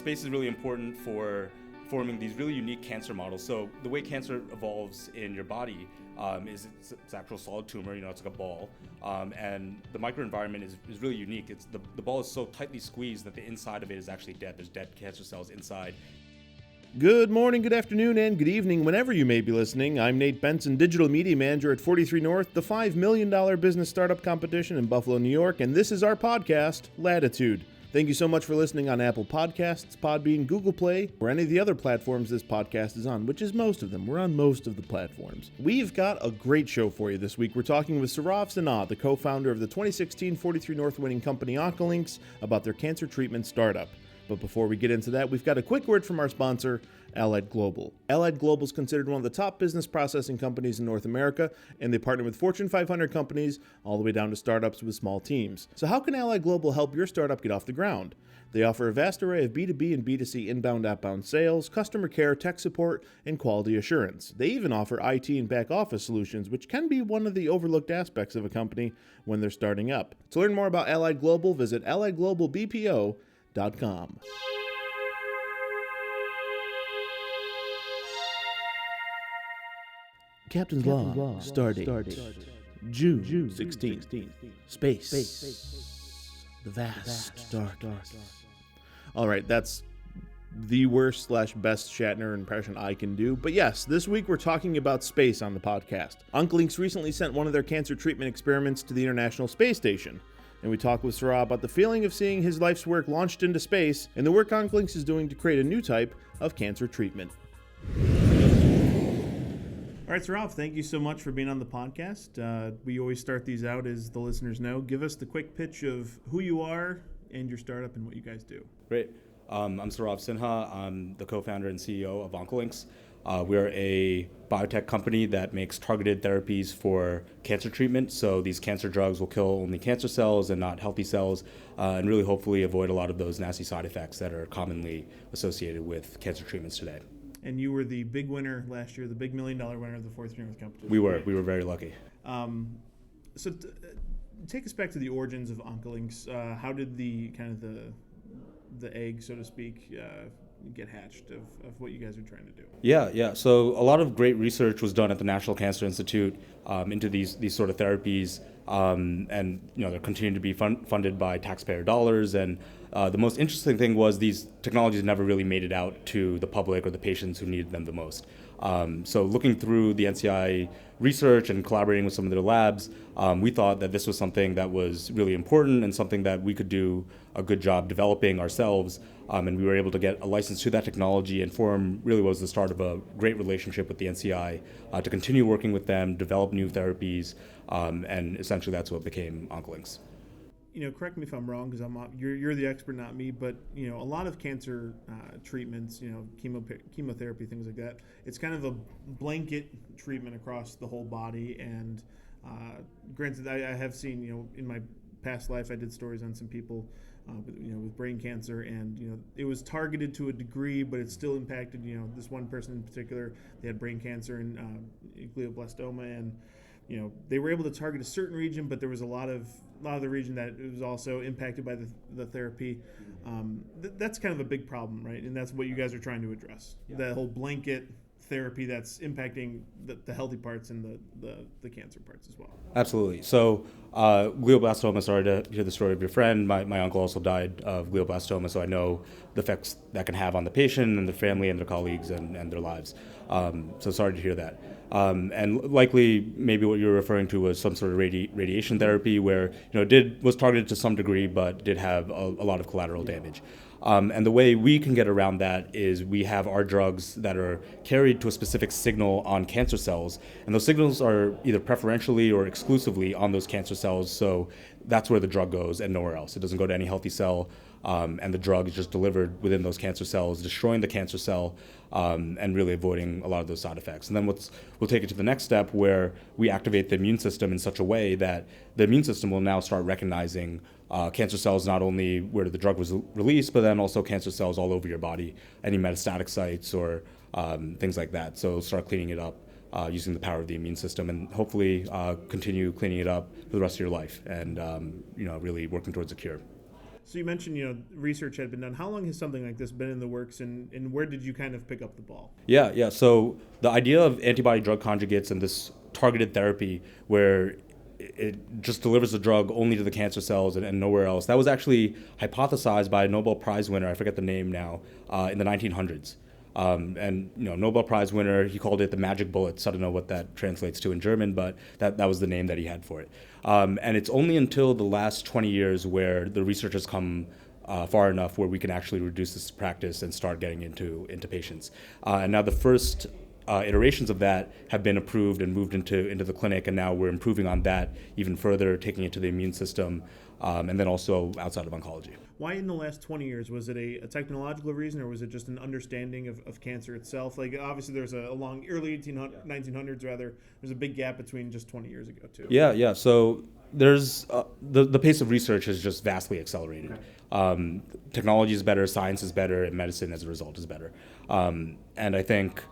space is really important for forming these really unique cancer models. So the way cancer evolves in your body is it's actual solid tumor, it's like a ball, and the microenvironment is really unique. It's the ball is so tightly squeezed that the inside of it is actually dead. There's dead cancer cells inside. Good morning, good afternoon, and good evening, whenever you may be listening. I'm Nate Benson, Digital Media Manager at 43 North, the $5 million business startup competition in Buffalo, New York, and this is our podcast, Latitude. Thank you so much for listening on Apple Podcasts, Podbean, Google Play, or any of the other platforms this podcast is on, which is most of them. We're on most of the platforms. We've got a great show for you this week. We're talking with Saurav Sinha, the co-founder of the 2016 43 North winning company Oncolinks, about their cancer treatment startup. But before we get into that, we've got a quick word from our sponsor, Allied Global. Allied Global is considered one of the top business processing companies in North America, and they partner with Fortune 500 companies all the way down to startups with small teams. So how can Allied Global help your startup get off the ground? They offer a vast array of B2B and B2C inbound, outbound sales, customer care, tech support, and quality assurance. They even offer IT and back office solutions, which can be one of the overlooked aspects of a company when they're starting up. To learn more about Allied Global, visit AlliedGlobalBPO.com. Captain's Log, Stardate, June 16th, Space, the vast dark. All right, that's the worst/best Shatner impression I can do. But yes, this week we're talking about space on the podcast. Oncolinks recently sent one of their cancer treatment experiments to the International Space Station. And we talk with Saurav about the feeling of seeing his life's work launched into space and the work Oncolinks is doing to create a new type of cancer treatment. All right, Saurav, thank you so much for being on the podcast. We always start these out, as the listeners know. Give us the quick pitch of who you are and your startup and what you guys do. Great. I'm Saurav Sinha. I'm the co-founder and CEO of Oncolinks. We're a biotech company that makes targeted therapies for cancer treatment. So these cancer drugs will kill only cancer cells and not healthy cells, and really hopefully avoid a lot of those nasty side effects that are commonly associated with cancer treatments today. And you were the big winner last year, the big $1 million winner of the 43 North competition. We were very lucky. Take us back to the origins of Oncolinks. How did the egg, so to speak, get hatched of what you guys are trying to do? Yeah. So a lot of great research was done at the National Cancer Institute into these sort of therapies, and they're continuing to be funded by taxpayer dollars. And the most interesting thing was these technologies never really made it out to the public or the patients who needed them the most. So looking through the NCI research and collaborating with some of their labs, we thought that this was something that was really important and something that we could do a good job developing ourselves. And we were able to get a license to that technology and form really was the start of a great relationship with the NCI to continue working with them, develop new therapies, and essentially that's what became Oncolinks. Correct me if I'm wrong, because you're the expert, not me. But a lot of cancer treatments, chemotherapy, things like that. It's kind of a blanket treatment across the whole body. And granted, I have seen, in my past life, I did stories on some people, with brain cancer, and it was targeted to a degree, but it still impacted. This one person in particular, they had brain cancer and glioblastoma, and they were able to target a certain region, but there was a lot of the region that it was also impacted by the therapy. That's kind of a big problem, right? And that's what you guys are trying to address. Yeah. That whole blanket therapy that's impacting the healthy parts and the cancer parts as well. Absolutely. So glioblastoma, sorry to hear the story of your friend. My uncle also died of glioblastoma, so I know the effects that can have on the patient and their family and their colleagues and their lives. So sorry to hear that. And likely maybe what you're referring to was some sort of radiation therapy where was targeted to some degree but did have a lot of collateral damage. And the way we can get around that is we have our drugs that are carried to a specific signal on cancer cells, and those signals are either preferentially or exclusively on those cancer cells, so that's where the drug goes and nowhere else. It doesn't go to any healthy cell, and the drug is just delivered within those cancer cells, destroying the cancer cell, and really avoiding a lot of those side effects. And then we'll take it to the next step where we activate the immune system in such a way that the immune system will now start recognizing cancer cells not only where the drug was released, but then also cancer cells all over your body, any metastatic sites or things like that. So start cleaning it up using the power of the immune system, and hopefully continue cleaning it up for the rest of your life, and really working towards a cure. So you mentioned, research had been done. How long has something like this been in the works, and where did you kind of pick up the ball? Yeah. So the idea of antibody drug conjugates and this targeted therapy where it just delivers the drug only to the cancer cells and nowhere else, that was actually hypothesized by a Nobel Prize winner, I forget the name now, in the 1900s. And Nobel Prize winner, he called it the magic bullets. I don't know what that translates to in German, but that was the name that he had for it. And it's only until the last 20 years where the research has come far enough where we can actually reduce this to practice and start getting into patients. And now the first iterations of that have been approved and moved into the clinic, and now we're improving on that even further, taking it to the immune system, and then also outside of oncology. Why in the last 20 years? Was it a technological reason, or was it just an understanding of cancer itself? Like, obviously, there's a long, early 1900s, rather, there's a big gap between just 20 years ago, too. Yeah. So there's the pace of research has just vastly accelerated. Okay. Technology is better, science is better, and medicine, as a result, is better. And I think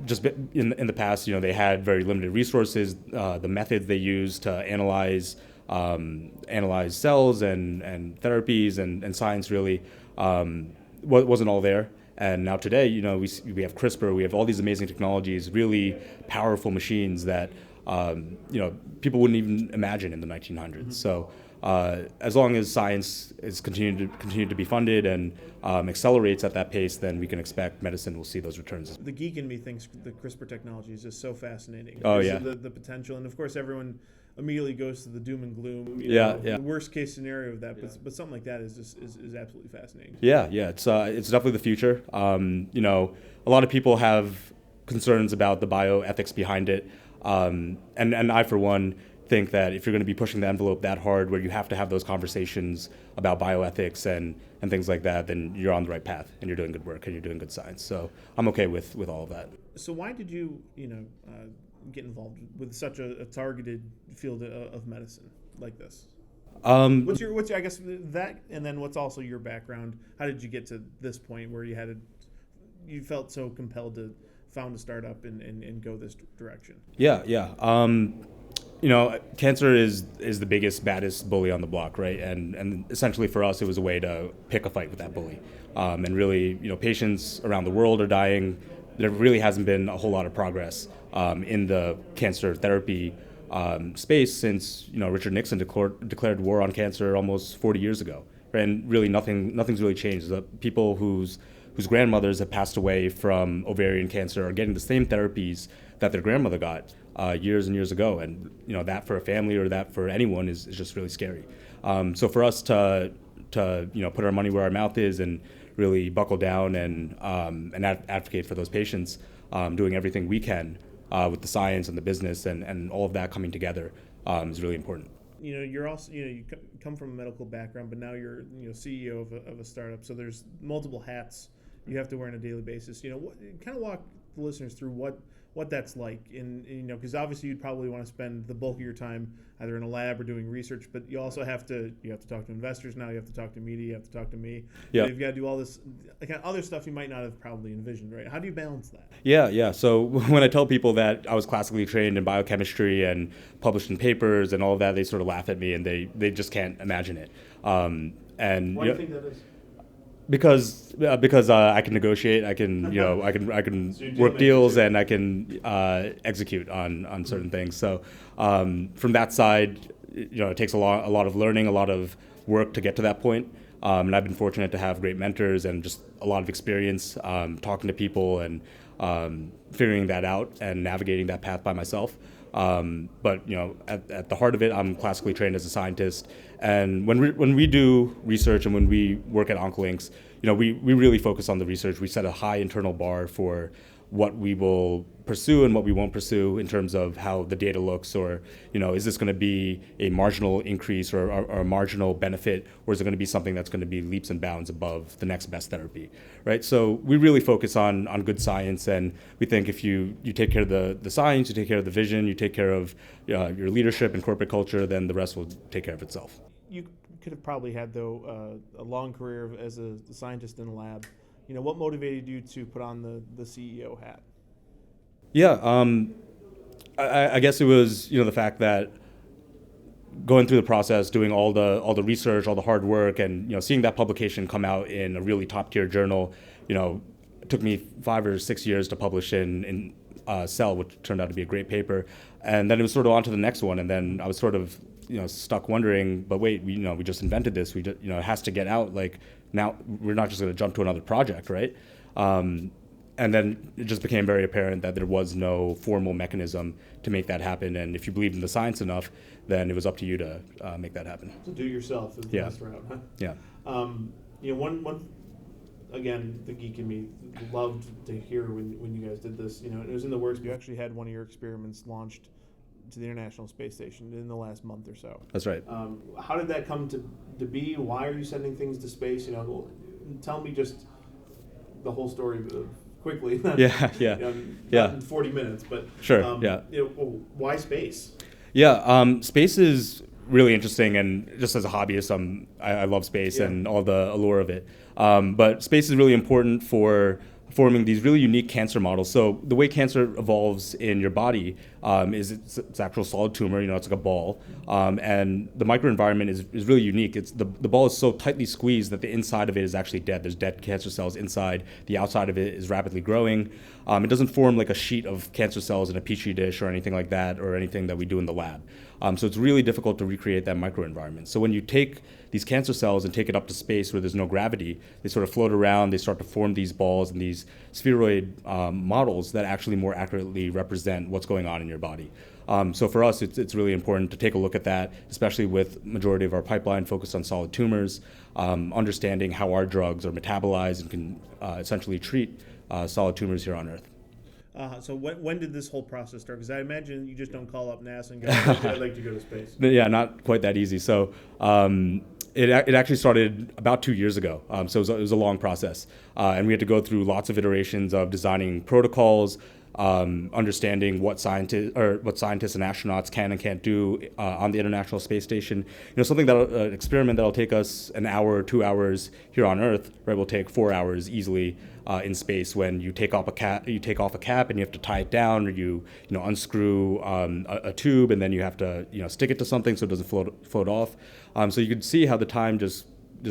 just in the past, they had very limited resources. The methods they used to analyze cells and therapies and science really wasn't all there. And now today, we have CRISPR, we have all these amazing technologies, really powerful machines that people wouldn't even imagine in the 1900s. Mm-hmm. So as long as science is continue to be funded and accelerates at that pace, then we can expect medicine will see those returns. The geek in me thinks the CRISPR technology is just so fascinating. Oh, yeah. The potential, and of course everyone immediately goes to the doom and gloom. The worst case scenario of that, but something like that is absolutely fascinating. Yeah. It's definitely the future. A lot of people have concerns about the bioethics behind it, and I, for one, think that if you're going to be pushing the envelope that hard, where you have to have those conversations about bioethics and things like that, then you're on the right path and you're doing good work and you're doing good science. So I'm okay with all of that. So why did you get involved with such a targeted field of medicine like this? What's your I guess that, and then what's also your background? How did you get to this point where you felt so compelled to found a startup and go this direction? Yeah. Cancer is the biggest, baddest bully on the block, right? And essentially for us, it was a way to pick a fight with that bully. And really, patients around the world are dying. There really hasn't been a whole lot of progress in the cancer therapy space since Richard Nixon declared war on cancer almost 40 years ago. Right? And really, nothing's really changed. The people whose grandmothers have passed away from ovarian cancer are getting the same therapies that their grandmother got years and years ago, and that for a family or that for anyone is just really scary. So for us to put our money where our mouth is and really buckle down and advocate for those patients, doing everything we can with the science and the business and all of that coming together is really important. You're also you come from a medical background, but now you're CEO of a startup. So there's multiple hats you have to wear on a daily basis. Kind of walk the listeners through what that's like, because obviously you'd probably want to spend the bulk of your time either in a lab or doing research, but you also have to talk to investors now, you have to talk to media, you have to talk to me. Yeah. You've got to do all this kind of other stuff you might not have probably envisioned, right? How do you balance that? Yeah. So when I tell people that I was classically trained in biochemistry and published in papers and all of that, they sort of laugh at me and they just can't imagine it. And why do you think that is? Because I can negotiate, I can I can work deals, and I can execute on certain things. So from that side, it takes a lot of learning, a lot of work to get to that point. And I've been fortunate to have great mentors and just a lot of experience talking to people and figuring that out and navigating that path by myself. But at the heart of it, I'm classically trained as a scientist, and when we do research and when we work at Oncolinks, we really focus on the research. We set a high internal bar for what we will pursue and what we won't pursue in terms of how the data looks, or is this going to be a marginal increase or a marginal benefit, or is it going to be something that's going to be leaps and bounds above the next best therapy, right? So we really focus on good science, and we think if you take care of the science, you take care of the vision, you take care of your leadership and corporate culture, then the rest will take care of itself. You could have probably had, though, a long career as a scientist in a lab. What motivated you to put on the CEO hat? Yeah, I guess it was the fact that going through the process, doing all the research, all the hard work, and seeing that publication come out in a really top tier journal, it took me 5 or 6 years to publish in Cell, which turned out to be a great paper, and then it was sort of on to the next one, and then I was sort of stuck wondering, but wait, we just invented this, it has to get out. Like, now we're not just going to jump to another project, right? And then it just became very apparent that there was no formal mechanism to make that happen. And if you believed in the science enough, then it was up to you to make that happen. So do it yourself is the best route, huh? Yeah. One again, the geek in me loved to hear when you guys did this. It was in the works. You actually had one of your experiments launched to the International Space Station in the last month or so. That's right. How did that come to be? Why are you sending things to space? Tell me just the whole story quickly. Not in 40 minutes, but sure. Why space? Yeah, space is really interesting, and just as a hobbyist, I love space and all the allure of it. But space is really important for forming these really unique cancer models. So the way cancer evolves in your body is it's actual solid tumor. It's like a ball, and the microenvironment is really unique. It's the ball is so tightly squeezed that the inside of it is actually dead. There's dead cancer cells inside. The outside of it is rapidly growing. It doesn't form like a sheet of cancer cells in a petri dish or anything like that, or anything that we do in the lab. So it's really difficult to recreate that microenvironment. So when you take these cancer cells and take it up to space where there's no gravity, they sort of float around, they start to form these balls and these spheroid models that actually more accurately represent what's going on in your body. So for us, it's really important to take a look at that, especially with majority of our pipeline focused on solid tumors, understanding how our drugs are metabolized and can essentially treat solid tumors here on Earth. So when did this whole process start? Because I imagine you just don't call up NASA and go, I'd like to go to space. Yeah, not quite that easy. So it actually started about 2 years ago. So it was a long process. And we had to go through lots of iterations of designing protocols, understanding what scientists and astronauts can and can't do on the International Space Station. Something an experiment that'll take us an hour or 2 hours here on Earth, right, will take 4 hours easily in space. When you take off a cap, and you have to tie it down, or you unscrew a tube, and then you have to stick it to something so it doesn't float off. So you can see how the time just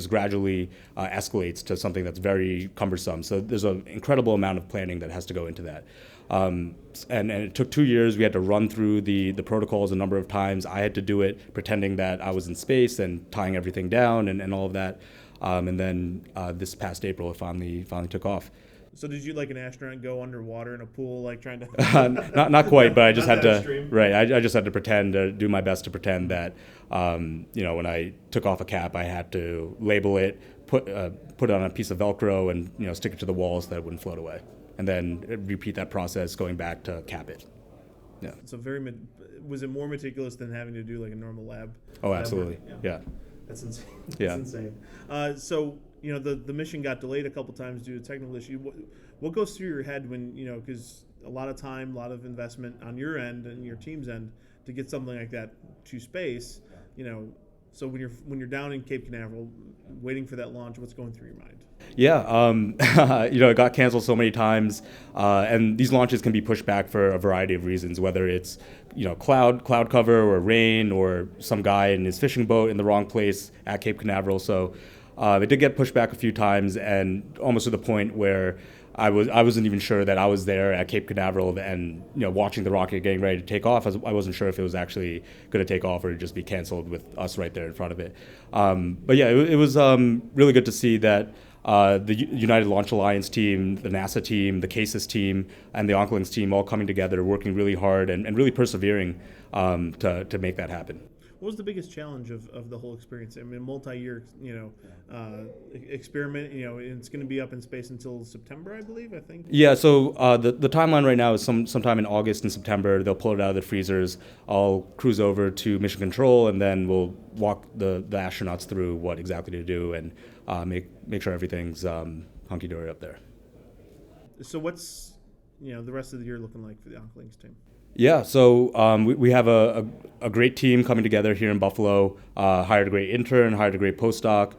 gradually escalates to something that's very cumbersome. So there's an incredible amount of planning that has to go into that. And it took 2 years. We had to run through the protocols a number of times. I had to do it pretending that I was in space and tying everything down and all of that. And then this past April, it finally took off. So did you, like an astronaut, go underwater in a pool, like trying to? Not quite, but I just had to. Extreme. Right, I just had to do my best to pretend that, when I took off a cap, I had to label it, put it on a piece of Velcro, and stick it to the wall so that it wouldn't float away, and then repeat that process going back to cap it. Yeah. So was it more meticulous than having to do like a normal lab? Oh, absolutely. Yeah. That's insane. Yeah. That's insane. So the mission got delayed a couple times due to technical issue. What goes through your head when because a lot of time, a lot of investment on your end and your team's end to get something like that to space. So when you're down in Cape Canaveral, waiting for that launch, what's going through your mind? Yeah, it got canceled so many times, and these launches can be pushed back for a variety of reasons, whether it's cloud cover or rain or some guy in his fishing boat in the wrong place at Cape Canaveral. So it did get pushed back a few times, and almost to the point where I wasn't even sure that I was there at Cape Canaveral and watching the rocket getting ready to take off. I wasn't sure if it was actually going to take off or just be canceled with us right there in front of it. But yeah, it was really good to see that the United Launch Alliance team, the NASA team, the CASIS team, and the Oncolings team all coming together, working really hard and really persevering to make that happen. What was the biggest challenge of the whole experience? I mean, multi-year, experiment. It's going to be up in space until September, I believe. I think. Yeah. So the timeline right now is sometime in August and September. They'll pull it out of the freezers. I'll cruise over to Mission Control, and then we'll walk the astronauts through what exactly to do and make sure everything's hunky dory up there. So what's the rest of the year looking like for the Oncolings team? Yeah, so we have a great team coming together here in Buffalo, hired a great intern, hired a great postdoc,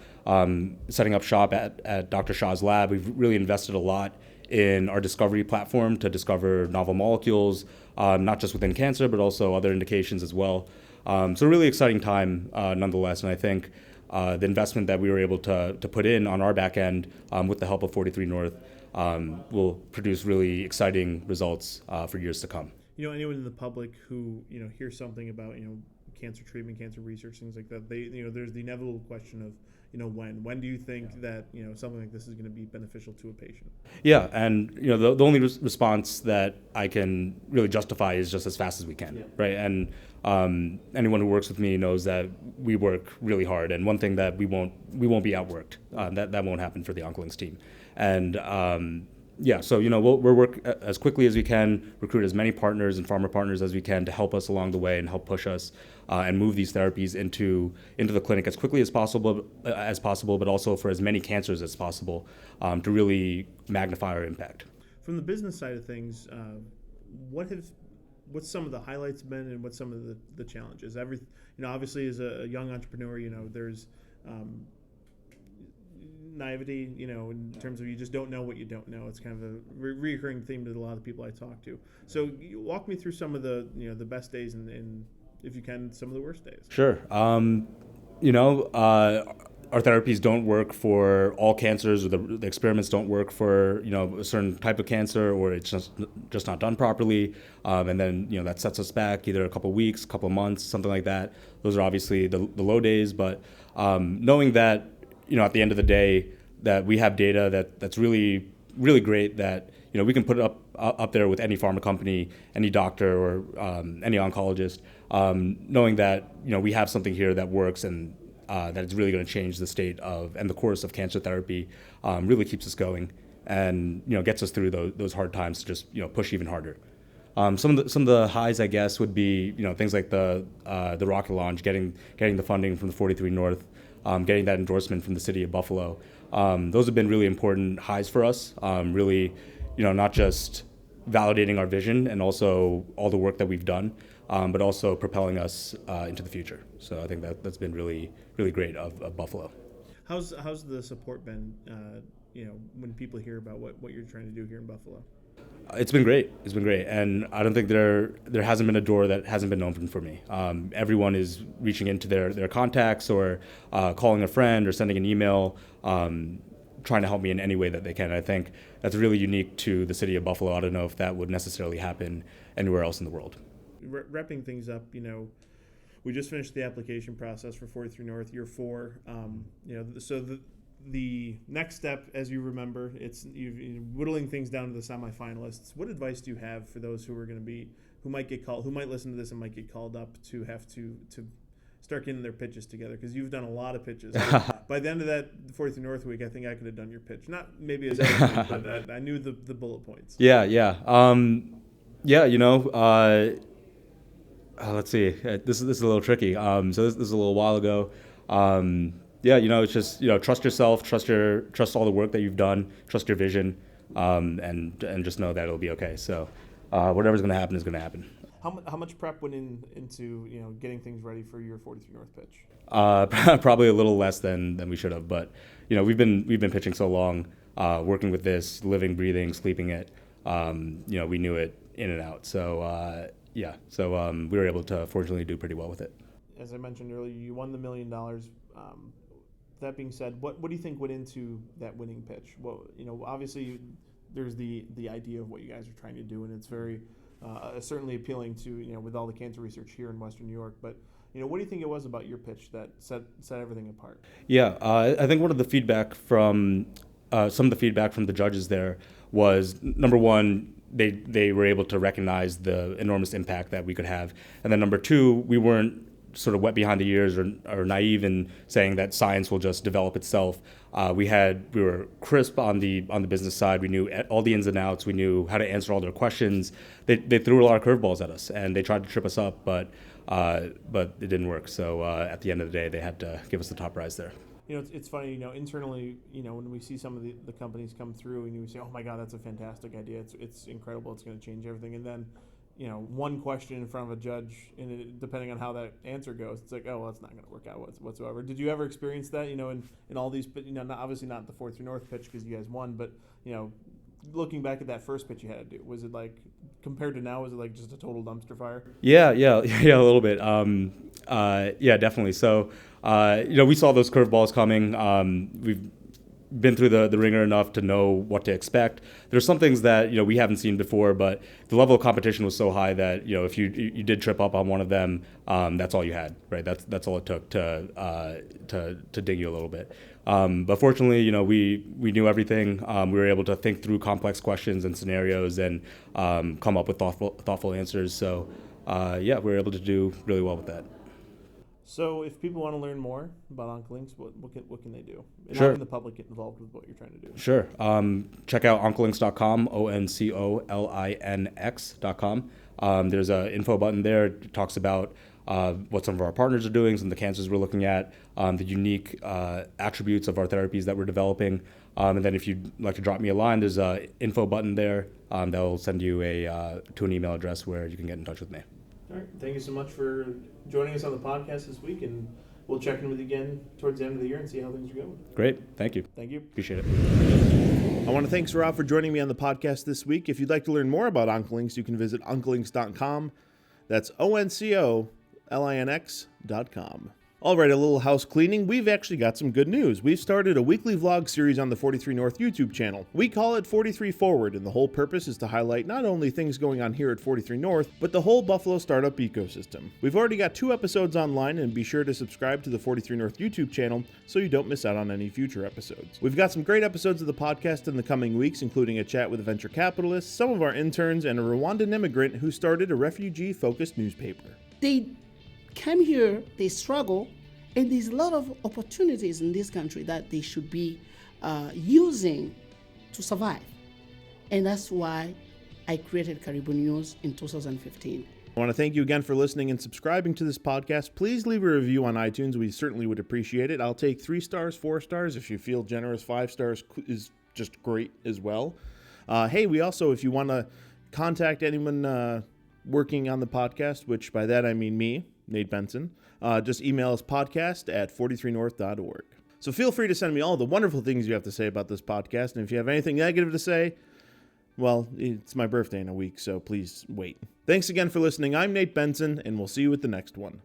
setting up shop at Dr. Shah's lab. We've really invested a lot in our discovery platform to discover novel molecules, not just within cancer, but also other indications as well. So a really exciting time nonetheless, and I think the investment that we were able to put in on our back end with the help of 43 North will produce really exciting results for years to come. Anyone in the public who hears something about cancer treatment, cancer research, things like that, they there's the inevitable question of when do you think that something like this is going to be beneficial to a patient? Yeah, and the only response that I can really justify is just as fast as we can, right? And anyone who works with me knows that we work really hard, and one thing that we won't be outworked. That won't happen for the Oncolinks team, and so we'll work as quickly as we can, recruit as many partners and pharma partners as we can to help us along the way and help push us and move these therapies into the clinic as quickly as possible, but also for as many cancers as possible to really magnify our impact. From the business side of things, what's some of the highlights been, and what's some of the challenges? Obviously, as a young entrepreneur, there's naivety, in terms of you just don't know what you don't know. It's kind of a reoccurring theme to a lot of the people I talk to. So you walk me through some of the the best days and if you can, some of the worst days. Sure. Our therapies don't work for all cancers, or the experiments don't work for a certain type of cancer, or it's just not done properly, and then that sets us back either a couple of weeks, couple of months, something like that. Those are obviously the low days, but knowing that at the end of the day that we have data that's really really great, that we can put it up there with any pharma company, any doctor, or any oncologist, knowing that we have something here that works and that it's really going to change the state of and the course of cancer therapy, really keeps us going and gets us through those hard times to just push even harder. Some of the highs, I guess, would be things like the rocket launch, getting the funding from the 43 North, getting that endorsement from the city of Buffalo. Those have been really important highs for us. Really, not just validating our vision and also all the work that we've done, but also propelling us into the future. So I think that's been really, really great of Buffalo. How's the support been, when people hear about what you're trying to do here in Buffalo? It's been great. And I don't think there hasn't been a door that hasn't been open for me. Everyone is reaching into their contacts, or calling a friend, or sending an email, trying to help me in any way that they can. I think that's really unique to the city of Buffalo. I don't know if that would necessarily happen anywhere else in the world. Wrapping things up, we just finished the application process for 43 North, year 4. So the next step, as you remember, it's whittling things down to the semifinalists. What advice do you have for those who might get called, who might listen to this and might get called up to have to start getting their pitches together? Because you've done a lot of pitches. By the end of that 43 North week, I think I could have done your pitch. Not maybe as eloquent, but I knew the bullet points. Yeah. Let's see. This is a little tricky. So this is a little while ago. It's just trust yourself, trust all the work that you've done, trust your vision, and just know that it'll be okay. So whatever's going to happen is going to happen. How much prep went into getting things ready for your 43 North pitch? Probably a little less than we should have, but we've been pitching so long, working with this, living, breathing, sleeping it. We knew it in and out. So we were able to fortunately do pretty well with it. As I mentioned earlier, you won the $1 million. That being said, what do you think went into that winning pitch? Well, obviously there's the idea of what you guys are trying to do, and it's very certainly appealing to with all the cancer research here in Western New York. But what do you think it was about your pitch that set everything apart? Yeah, I think one of the feedback from some of the feedback from the judges there was, number one, they were able to recognize the enormous impact that we could have, and then number two, we weren't sort of wet behind the ears or naive in saying that science will just develop itself. We were crisp on the business side. We knew all the ins and outs. We knew how to answer all their questions. They threw a lot of curveballs at us, and they tried to trip us up, but it didn't work. So at the end of the day, they had to give us the top prize there. It's funny, internally, when we see some of the companies come through and you say, oh my God, that's a fantastic idea. It's incredible. It's going to change everything. And then, one question in front of a judge, and depending on how that answer goes, it's like, oh, well, it's not going to work out whatsoever. Did you ever experience that, in all these, obviously not the 43 North pitch because you guys won, but, looking back at that first pitch you had to do, was it like, compared to now, was it like just a total dumpster fire? Yeah, yeah, yeah, a little bit. Yeah, definitely. So, we saw those curveballs coming. We've been through the ringer enough to know what to expect. There's some things that we haven't seen before, but the level of competition was so high that if you did trip up on one of them, that's all you had, right? That's all it took to ding you a little bit. But fortunately, we knew everything. We were able to think through complex questions and scenarios and come up with thoughtful answers. So we were able to do really well with that. So if people want to learn more about OncoLinks, what can they do? And Sure. how can the public get involved with what you're trying to do? Sure. Check out oncolinks.com, oncolinx.com. There's an info button there. It talks about what some of our partners are doing, some of the cancers we're looking at, the unique attributes of our therapies that we're developing. And then if you'd like to drop me a line, there's an info button there that'll send you to an email address where you can get in touch with me. All right. Thank you so much for joining us on the podcast this week, and we'll check in with you again towards the end of the year and see how things are going. Great. Thank you. Thank you. Appreciate it. I want to thank Saurav for joining me on the podcast this week. If you'd like to learn more about OncoLinks, you can visit oncolinks.com. That's oncolinx.com. All right, a little house cleaning. We've actually got some good news. We've started a weekly vlog series on the 43 North YouTube channel. We call it 43 Forward, and the whole purpose is to highlight not only things going on here at 43 North, but the whole Buffalo startup ecosystem. We've already got 2 episodes online, and be sure to subscribe to the 43 North YouTube channel so you don't miss out on any future episodes. We've got some great episodes of the podcast in the coming weeks, including a chat with venture capitalists, some of our interns, and a Rwandan immigrant who started a refugee-focused newspaper. They come here, they struggle, and there's a lot of opportunities in this country that they should be using to survive. And that's why I created Caribou News in 2015. I want to thank you again for listening and subscribing to this podcast. Please leave a review on iTunes. We certainly would appreciate it. I'll take 3 stars, 4 stars. If you feel generous, 5 stars is just great as well. We also, if you want to contact anyone working on the podcast, which by that I mean me, Nate Benson, just email us podcast@43north.org. So feel free to send me all the wonderful things you have to say about this podcast. And if you have anything negative to say, well, it's my birthday in a week, so please wait. Thanks again for listening. I'm Nate Benson, and we'll see you at the next one.